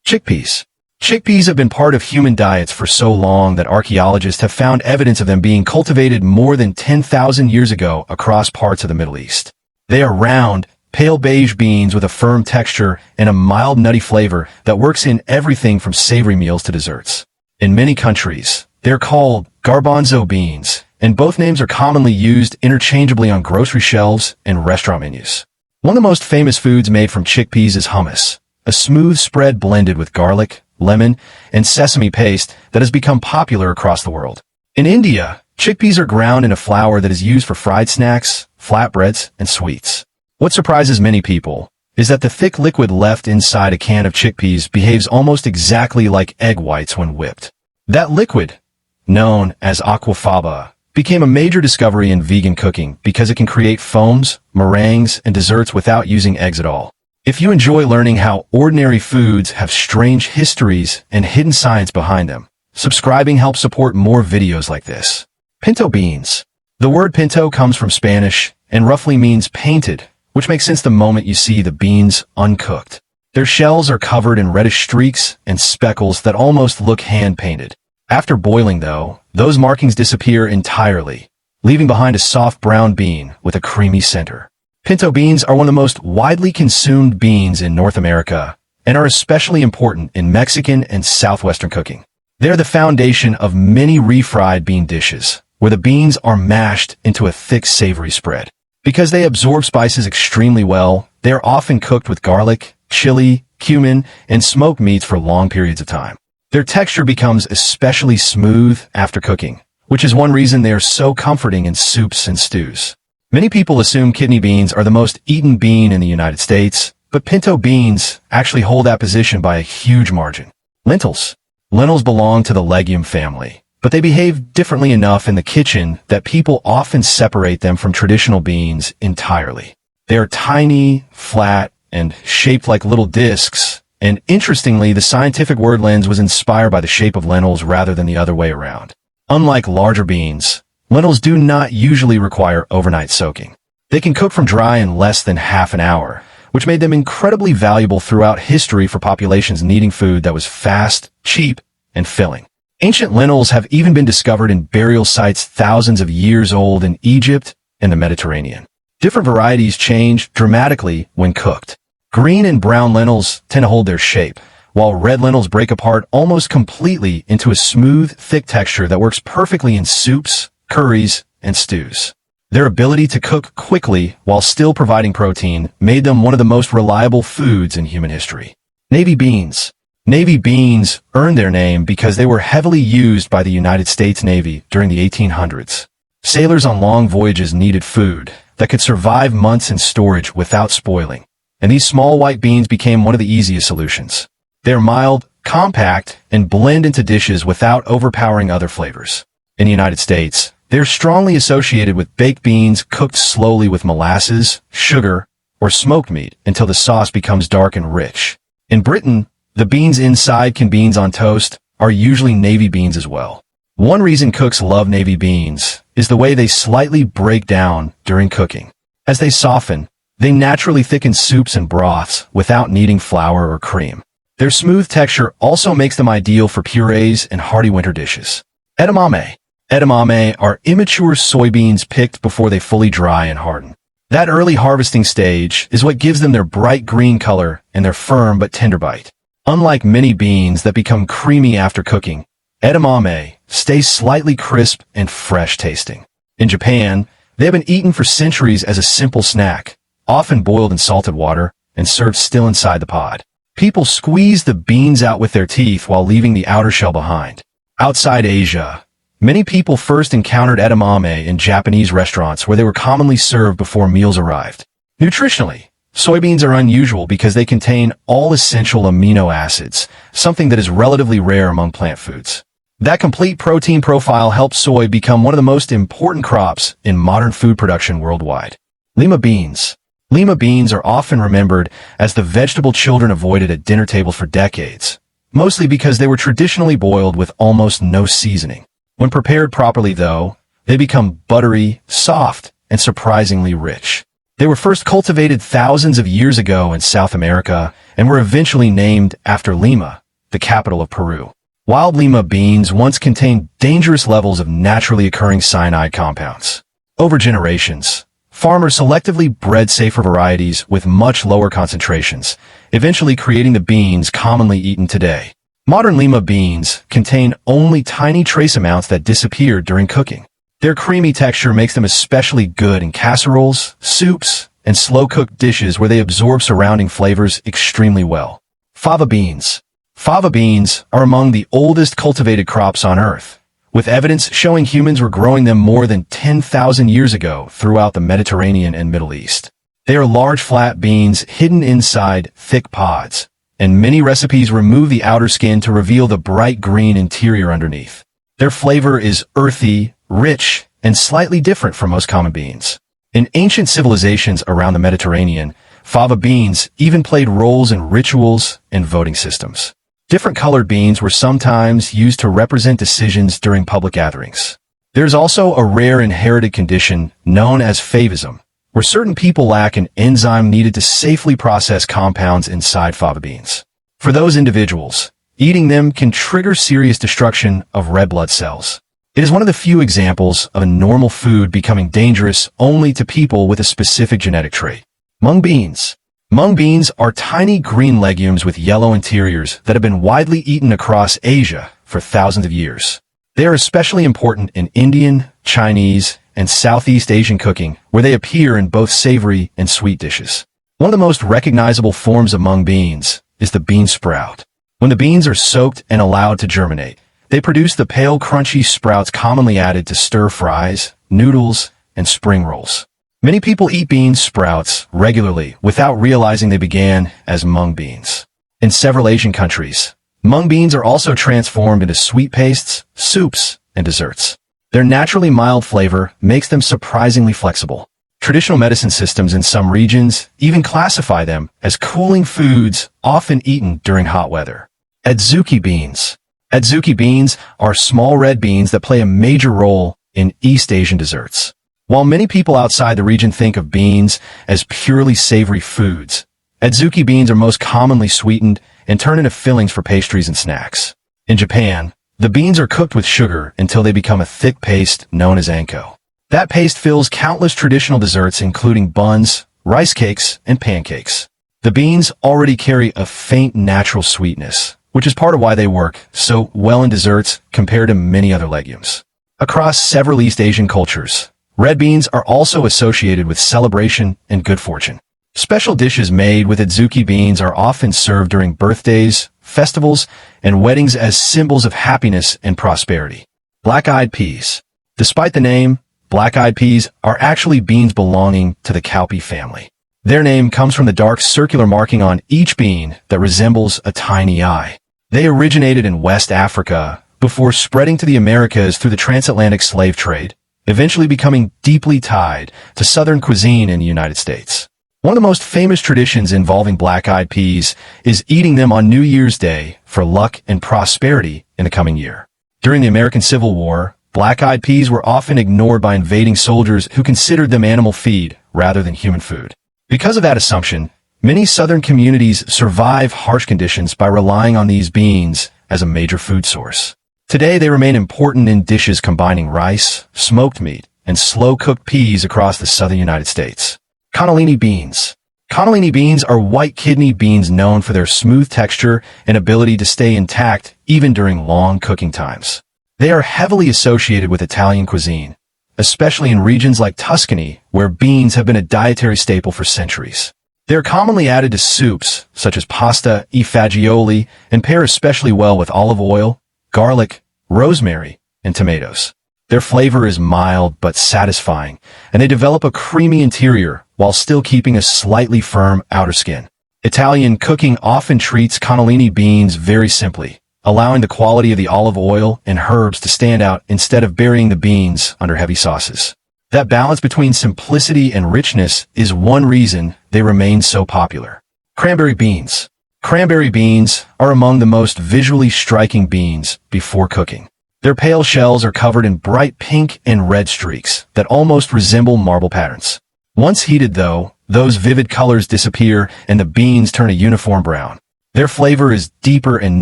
Chickpeas. Chickpeas have been part of human diets for so long that archaeologists have found evidence of them being cultivated more than 10,000 years ago across parts of the Middle East. They are round, pale beige beans with a firm texture and a mild nutty flavor that works in everything from savory meals to desserts. In many countries, they're called garbanzo beans, and both names are commonly used interchangeably on grocery shelves and restaurant menus. One of the most famous foods made from chickpeas is hummus, a smooth spread blended with garlic, lemon, and sesame paste that has become popular across the world. In India, chickpeas are ground in a flour that is used for fried snacks, flatbreads, and sweets. What surprises many people is that the thick liquid left inside a can of chickpeas behaves almost exactly like egg whites when whipped. That liquid, known as aquafaba, became a major discovery in vegan cooking because it can create foams, meringues, and desserts without using eggs at all. If you enjoy learning how ordinary foods have strange histories and hidden science behind them, subscribing helps support more videos like this. Pinto beans. The word pinto comes from Spanish and roughly means painted, which makes sense the moment you see the beans uncooked. Their shells are covered in reddish streaks and speckles that almost look hand-painted. After boiling, though, those markings disappear entirely, leaving behind a soft brown bean with a creamy center. Pinto beans are one of the most widely consumed beans in North America and are especially important in Mexican and Southwestern cooking. They're the foundation of many refried bean dishes, where the beans are mashed into a thick savory spread. Because they absorb spices extremely well, they are often cooked with garlic, chili, cumin, and smoked meats for long periods of time. Their texture becomes especially smooth after cooking, which is one reason they are so comforting in soups and stews. Many people assume kidney beans are the most eaten bean in the United States, but pinto beans actually hold that position by a huge margin. Lentils. Lentils belong to the legume family, but they behave differently enough in the kitchen that people often separate them from traditional beans entirely. They are tiny, flat, and shaped like little discs, and interestingly, the scientific word lens was inspired by the shape of lentils rather than the other way around. Unlike larger beans, lentils do not usually require overnight soaking. They can cook from dry in less than half an hour, which made them incredibly valuable throughout history for populations needing food that was fast, cheap, and filling. Ancient lentils have even been discovered in burial sites thousands of years old in Egypt and the Mediterranean. Different varieties change dramatically when cooked. Green and brown lentils tend to hold their shape, while red lentils break apart almost completely into a smooth, thick texture that works perfectly in soups, curries, and stews. Their ability to cook quickly while still providing protein made them one of the most reliable foods in human history. Navy beans. Navy beans earned their name because they were heavily used by the United States Navy during the 1800s. Sailors on long voyages needed food that could survive months in storage without spoiling, and these small white beans became one of the easiest solutions. They're mild, compact, and blend into dishes without overpowering other flavors. In the United States, they're strongly associated with baked beans cooked slowly with molasses, sugar, or smoked meat until the sauce becomes dark and rich. In Britain, the beans inside can beans on toast are usually navy beans as well. One reason cooks love navy beans is the way they slightly break down during cooking. As they soften, they naturally thicken soups and broths without needing flour or cream. Their smooth texture also makes them ideal for purees and hearty winter dishes. Edamame. Edamame are immature soybeans picked before they fully dry and harden. That early harvesting stage is what gives them their bright green color and their firm but tender bite. Unlike many beans that become creamy after cooking, edamame stays slightly crisp and fresh tasting. In Japan, they have been eaten for centuries as a simple snack, often boiled in salted water and served still inside the pod. People squeeze the beans out with their teeth while leaving the outer shell behind. Outside Asia, many people first encountered edamame in Japanese restaurants where they were commonly served before meals arrived. Nutritionally, soybeans are unusual because they contain all essential amino acids, something that is relatively rare among plant foods. That complete protein profile helps soy become one of the most important crops in modern food production worldwide. Lima beans. Lima beans are often remembered as the vegetable children avoided at dinner tables for decades, mostly because they were traditionally boiled with almost no seasoning. When prepared properly, though, they become buttery, soft, and surprisingly rich. They were first cultivated thousands of years ago in South America and were eventually named after Lima, the capital of Peru. Wild Lima beans once contained dangerous levels of naturally occurring cyanide compounds. Over generations, farmers selectively bred safer varieties with much lower concentrations, eventually creating the beans commonly eaten today. Modern Lima beans contain only tiny trace amounts that disappeared during cooking. Their creamy texture makes them especially good in casseroles, soups, and slow-cooked dishes where they absorb surrounding flavors extremely well. Fava beans. Fava beans are among the oldest cultivated crops on Earth, with evidence showing humans were growing them more than 10,000 years ago throughout the Mediterranean and Middle East. They are large flat beans hidden inside thick pods, and many recipes remove the outer skin to reveal the bright green interior underneath. Their flavor is earthy, rich, and slightly different from most common beans. In ancient civilizations around the Mediterranean, fava beans even played roles in rituals and voting systems. Different colored beans were sometimes used to represent decisions during public gatherings. There's also a rare inherited condition known as favism, where certain people lack an enzyme needed to safely process compounds inside fava beans. For those individuals, eating them can trigger serious destruction of red blood cells. It is one of the few examples of a normal food becoming dangerous only to people with a specific genetic trait. Mung beans. Mung beans are tiny green legumes with yellow interiors that have been widely eaten across Asia for thousands of years. They are especially important in Indian, Chinese, and Southeast Asian cooking, where they appear in both savory and sweet dishes. One of the most recognizable forms of mung beans is the bean sprout. When the beans are soaked and allowed to germinate, they produce the pale, crunchy sprouts commonly added to stir-fries, noodles, and spring rolls. Many people eat bean sprouts regularly without realizing they began as mung beans. In several Asian countries, mung beans are also transformed into sweet pastes, soups, and desserts. Their naturally mild flavor makes them surprisingly flexible. Traditional medicine systems in some regions even classify them as cooling foods often eaten during hot weather. Adzuki beans. Adzuki beans are small red beans that play a major role in East Asian desserts. While many people outside the region think of beans as purely savory foods, adzuki beans are most commonly sweetened and turned into fillings for pastries and snacks. In Japan, the beans are cooked with sugar until they become a thick paste known as anko. That paste fills countless traditional desserts including buns, rice cakes, and pancakes. The beans already carry a faint natural sweetness, which is part of why they work so well in desserts compared to many other legumes. Across several East Asian cultures, red beans are also associated with celebration and good fortune. Special dishes made with adzuki beans are often served during birthdays, festivals, and weddings as symbols of happiness and prosperity. Black-eyed peas. Despite the name, black-eyed peas are actually beans belonging to the cowpea family. Their name comes from the dark circular marking on each bean that resembles a tiny eye. They originated in West Africa before spreading to the Americas through the transatlantic slave trade, eventually becoming deeply tied to Southern cuisine in the United States. One of the most famous traditions involving black-eyed peas is eating them on New Year's Day for luck and prosperity in the coming year. During the American Civil War, black-eyed peas were often ignored by invading soldiers who considered them animal feed rather than human food. Because of that assumption, many Southern communities survive harsh conditions by relying on these beans as a major food source. Today, they remain important in dishes combining rice, smoked meat, and slow-cooked peas across the southern United States. Cannellini beans. Cannellini beans are white kidney beans known for their smooth texture and ability to stay intact even during long cooking times. They are heavily associated with Italian cuisine, especially in regions like Tuscany, where beans have been a dietary staple for centuries. They are commonly added to soups, such as pasta e fagioli, and pair especially well with olive oil, garlic, rosemary, and tomatoes. Their flavor is mild but satisfying, and they develop a creamy interior while still keeping a slightly firm outer skin. Italian cooking often treats cannellini beans very simply, allowing the quality of the olive oil and herbs to stand out instead of burying the beans under heavy sauces. That balance between simplicity and richness is one reason they remain so popular. Cranberry beans. Cranberry beans are among the most visually striking beans before cooking. Their pale shells are covered in bright pink and red streaks that almost resemble marble patterns. Once heated, though, those vivid colors disappear and the beans turn a uniform brown. Their flavor is deeper and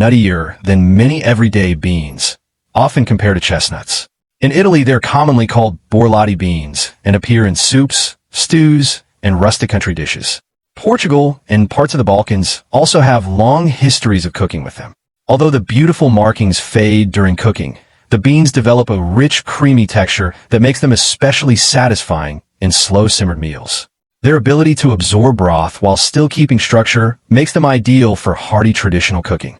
nuttier than many everyday beans, often compared to chestnuts. In Italy, they're commonly called borlotti beans and appear in soups, stews, and rustic country dishes. Portugal and parts of the Balkans also have long histories of cooking with them. Although the beautiful markings fade during cooking, the beans develop a rich, creamy texture that makes them especially satisfying in slow-simmered meals. Their ability to absorb broth while still keeping structure makes them ideal for hearty traditional cooking.